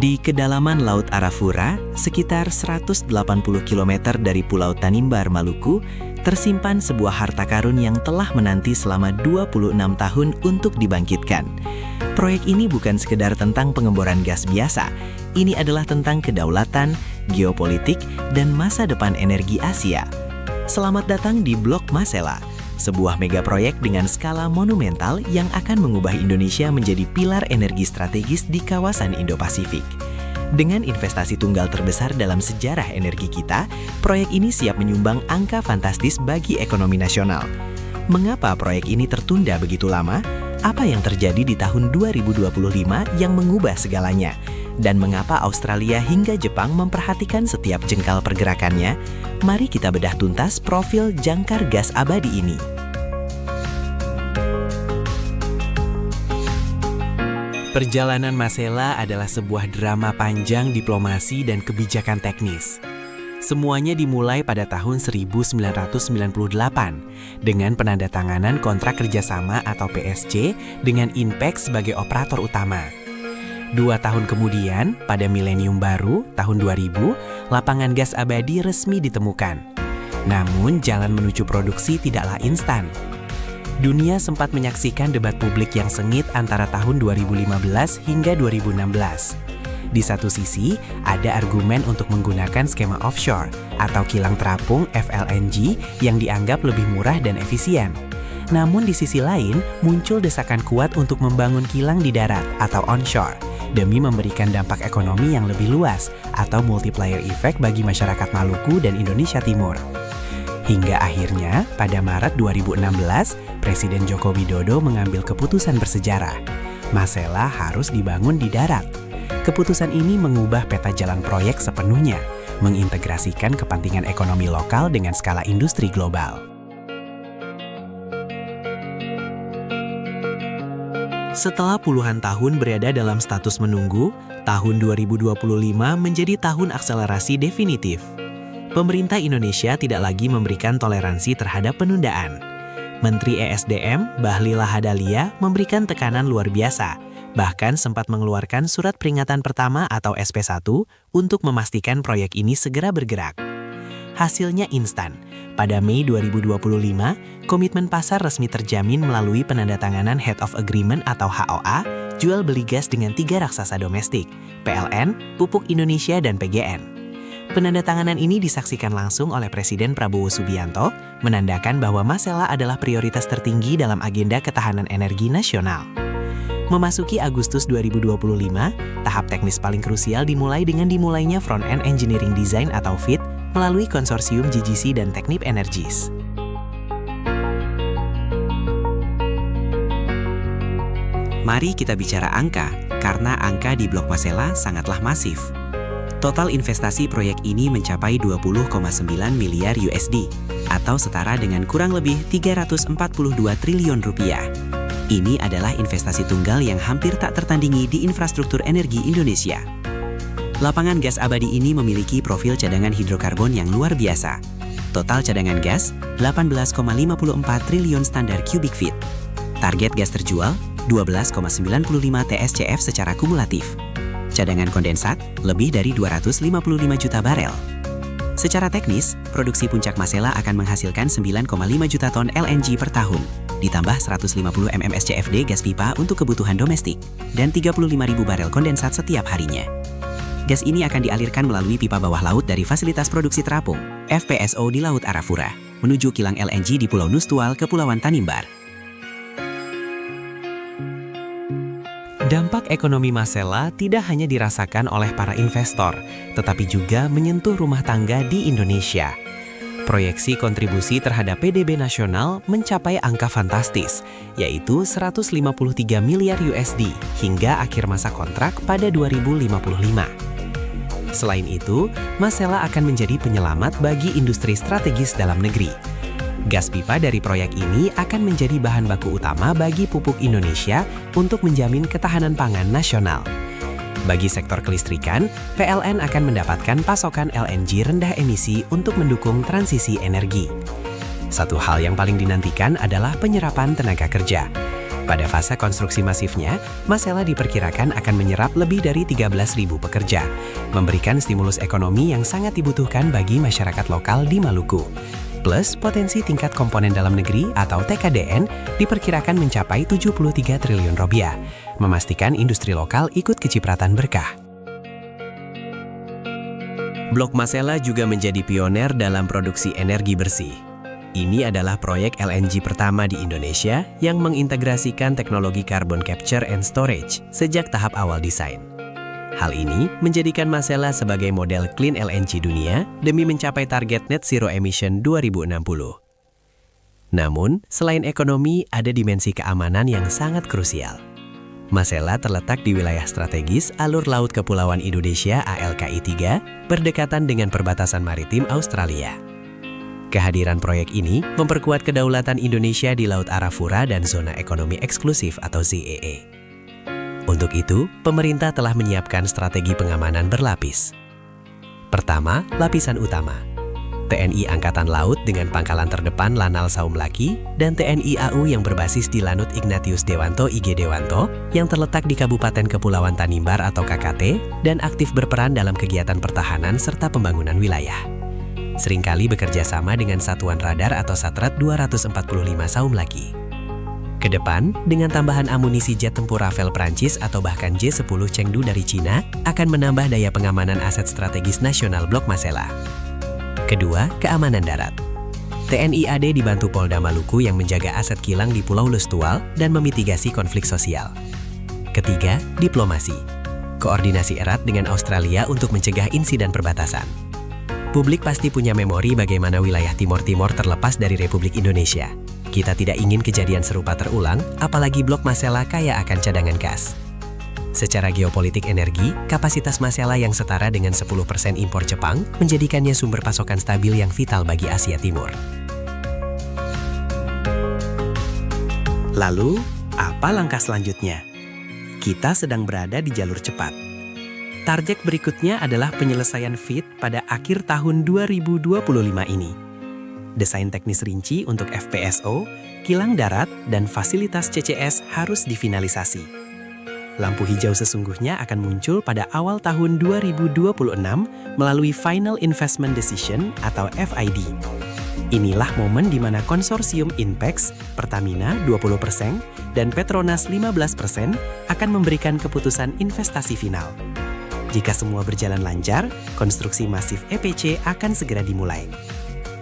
Di kedalaman Laut Arafura, sekitar 180 km dari Pulau Tanimbar, Maluku, tersimpan sebuah harta karun yang telah menanti selama 26 tahun untuk dibangkitkan. Proyek ini bukan sekedar tentang pengeboran gas biasa, ini adalah tentang kedaulatan, geopolitik, dan masa depan energi Asia. Selamat datang di Blok Masela, sebuah megaproyek dengan skala monumental yang akan mengubah Indonesia menjadi pilar energi strategis di kawasan Indo-Pasifik. Dengan investasi tunggal terbesar dalam sejarah energi kita, proyek ini siap menyumbang angka fantastis bagi ekonomi nasional. Mengapa proyek ini tertunda begitu lama? Apa yang terjadi di tahun 2025 yang mengubah segalanya? Dan mengapa Australia hingga Jepang memperhatikan setiap jengkal pergerakannya? Mari kita bedah tuntas profil jangkar gas abadi ini. Perjalanan Masela adalah sebuah drama panjang diplomasi dan kebijakan teknis. Semuanya dimulai pada tahun 1998 dengan penandatanganan kontrak kerjasama atau PSC dengan INPEX sebagai operator utama. 2 tahun kemudian, pada milenium baru, tahun 2000, lapangan gas abadi resmi ditemukan. Namun, jalan menuju produksi tidaklah instan. Dunia sempat menyaksikan debat publik yang sengit antara tahun 2015 hingga 2016. Di satu sisi, ada argumen untuk menggunakan skema offshore atau kilang terapung FLNG yang dianggap lebih murah dan efisien. Namun di sisi lain, muncul desakan kuat untuk membangun kilang di darat atau onshore demi memberikan dampak ekonomi yang lebih luas atau multiplier effect bagi masyarakat Maluku dan Indonesia Timur. Hingga akhirnya, pada Maret 2016, Presiden Joko Widodo mengambil keputusan bersejarah. Masela harus dibangun di darat. Keputusan ini mengubah peta jalan proyek sepenuhnya, mengintegrasikan kepentingan ekonomi lokal dengan skala industri global. Setelah puluhan tahun berada dalam status menunggu, tahun 2025 menjadi tahun akselerasi definitif. Pemerintah Indonesia tidak lagi memberikan toleransi terhadap penundaan. Menteri ESDM, Bahlil Lahadalia, memberikan tekanan luar biasa, bahkan sempat mengeluarkan surat peringatan pertama atau SP1 untuk memastikan proyek ini segera bergerak. Hasilnya instan. Pada Mei 2025, komitmen pasar resmi terjamin melalui penandatanganan Head of Agreement atau HOA, jual beli gas dengan 3 raksasa domestik, PLN, Pupuk Indonesia, dan PGN. Penandatanganan ini disaksikan langsung oleh Presiden Prabowo Subianto, menandakan bahwa Masela adalah prioritas tertinggi dalam agenda ketahanan energi nasional. Memasuki Agustus 2025, tahap teknis paling krusial dimulai dengan dimulainya Front-End Engineering Design atau FEED melalui konsorsium GGC dan Technip Energies. Mari kita bicara angka, karena angka di Blok Masela sangatlah masif. Total investasi proyek ini mencapai 20,9 miliar USD, atau setara dengan kurang lebih 342 triliun rupiah. Ini adalah investasi tunggal yang hampir tak tertandingi di infrastruktur energi Indonesia. Lapangan gas abadi ini memiliki profil cadangan hidrokarbon yang luar biasa. Total cadangan gas, 18,54 triliun standar cubic feet. Target gas terjual, 12,95 TSCF secara kumulatif. Cadangan kondensat, lebih dari 255 juta barel. Secara teknis, produksi puncak Masela akan menghasilkan 9,5 juta ton LNG per tahun, ditambah 150 mmscfd gas pipa untuk kebutuhan domestik, dan 35.000 barel kondensat setiap harinya. Gas ini akan dialirkan melalui pipa bawah laut dari Fasilitas Produksi Terapung, FPSO di Laut Arafura, menuju kilang LNG di Pulau Nustual, Kepulauan Tanimbar. Dampak ekonomi Masela tidak hanya dirasakan oleh para investor, tetapi juga menyentuh rumah tangga di Indonesia. Proyeksi kontribusi terhadap PDB nasional mencapai angka fantastis, yaitu 153 miliar USD hingga akhir masa kontrak pada 2055. Selain itu, Masela akan menjadi penyelamat bagi industri strategis dalam negeri. Gas pipa dari proyek ini akan menjadi bahan baku utama bagi pupuk Indonesia untuk menjamin ketahanan pangan nasional. Bagi sektor kelistrikan, PLN akan mendapatkan pasokan LNG rendah emisi untuk mendukung transisi energi. Satu hal yang paling dinantikan adalah penyerapan tenaga kerja. Pada fase konstruksi masifnya, Masela diperkirakan akan menyerap lebih dari 13.000 pekerja, memberikan stimulus ekonomi yang sangat dibutuhkan bagi masyarakat lokal di Maluku. Plus, potensi tingkat komponen dalam negeri atau TKDN diperkirakan mencapai 73 triliun rupiah, memastikan industri lokal ikut kecipratan berkah. Blok Masela juga menjadi pioner dalam produksi energi bersih. Ini adalah proyek LNG pertama di Indonesia yang mengintegrasikan teknologi carbon capture and storage sejak tahap awal desain. Hal ini menjadikan Masela sebagai model clean LNG dunia demi mencapai target net zero emission 2060. Namun, selain ekonomi, ada dimensi keamanan yang sangat krusial. Masela terletak di wilayah strategis alur laut Kepulauan Indonesia ALKI 3, berdekatan dengan perbatasan maritim Australia. Kehadiran proyek ini memperkuat kedaulatan Indonesia di Laut Arafura dan Zona Ekonomi Eksklusif atau ZEE. Untuk itu, pemerintah telah menyiapkan strategi pengamanan berlapis. Pertama, lapisan utama. TNI Angkatan Laut dengan pangkalan terdepan Lanal Saumlaki dan TNI AU yang berbasis di Lanut Ignatius Dewanto IG Dewanto yang terletak di Kabupaten Kepulauan Tanimbar atau KKT dan aktif berperan dalam kegiatan pertahanan serta pembangunan wilayah. Seringkali bekerja sama dengan Satuan Radar atau Satrat 245 Saumlaki. Kedepan, dengan tambahan amunisi jet tempur Rafale Prancis atau bahkan J-10 Chengdu dari Cina, akan menambah daya pengamanan aset strategis nasional Blok Masela. Kedua, keamanan darat. TNI AD dibantu Polda Maluku yang menjaga aset kilang di Pulau Lestual dan memitigasi konflik sosial. Ketiga, diplomasi. Koordinasi erat dengan Australia untuk mencegah insiden perbatasan. Publik pasti punya memori bagaimana wilayah Timor-Timor terlepas dari Republik Indonesia. Kita tidak ingin kejadian serupa terulang, apalagi Blok Masela kaya akan cadangan gas. Secara geopolitik energi, kapasitas Masela yang setara dengan 10% impor Jepang menjadikannya sumber pasokan stabil yang vital bagi Asia Timur. Lalu, apa langkah selanjutnya? Kita sedang berada di jalur cepat. Target berikutnya adalah penyelesaian FEED pada akhir tahun 2025 ini. Desain teknis rinci untuk FPSO, kilang darat, dan fasilitas CCS harus difinalisasi. Lampu hijau sesungguhnya akan muncul pada awal tahun 2026 melalui Final Investment Decision atau FID. Inilah momen di mana konsorsium INPEX, Pertamina 20%, dan Petronas 15% akan memberikan keputusan investasi final. Jika semua berjalan lancar, konstruksi masif EPC akan segera dimulai.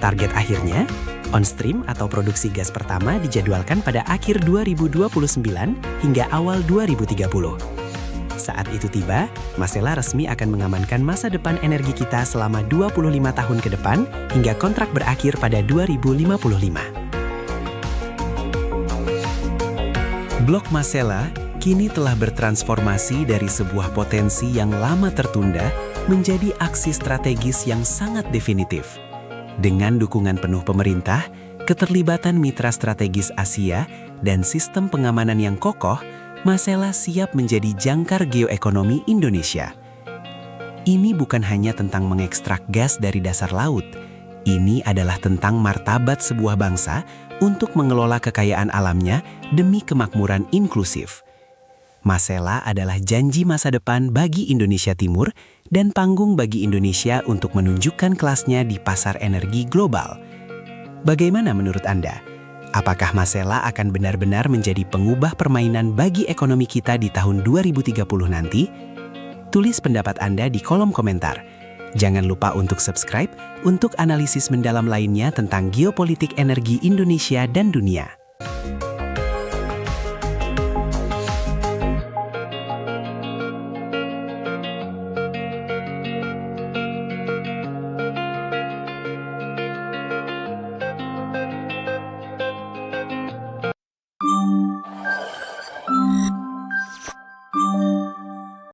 Target akhirnya, on-stream atau produksi gas pertama dijadwalkan pada akhir 2029 hingga awal 2030. Saat itu tiba, Masela resmi akan mengamankan masa depan energi kita selama 25 tahun ke depan hingga kontrak berakhir pada 2055. Blok Masela kini telah bertransformasi dari sebuah potensi yang lama tertunda menjadi aksi strategis yang sangat definitif. Dengan dukungan penuh pemerintah, keterlibatan mitra strategis Asia, dan sistem pengamanan yang kokoh, Masela siap menjadi jangkar geoekonomi Indonesia. Ini bukan hanya tentang mengekstrak gas dari dasar laut. Ini adalah tentang martabat sebuah bangsa untuk mengelola kekayaan alamnya demi kemakmuran inklusif. Masela adalah janji masa depan bagi Indonesia Timur dan panggung bagi Indonesia untuk menunjukkan kelasnya di pasar energi global. Bagaimana menurut Anda? Apakah Masela akan benar-benar menjadi pengubah permainan bagi ekonomi kita di tahun 2030 nanti? Tulis pendapat Anda di kolom komentar. Jangan lupa untuk subscribe untuk analisis mendalam lainnya tentang geopolitik energi Indonesia dan dunia.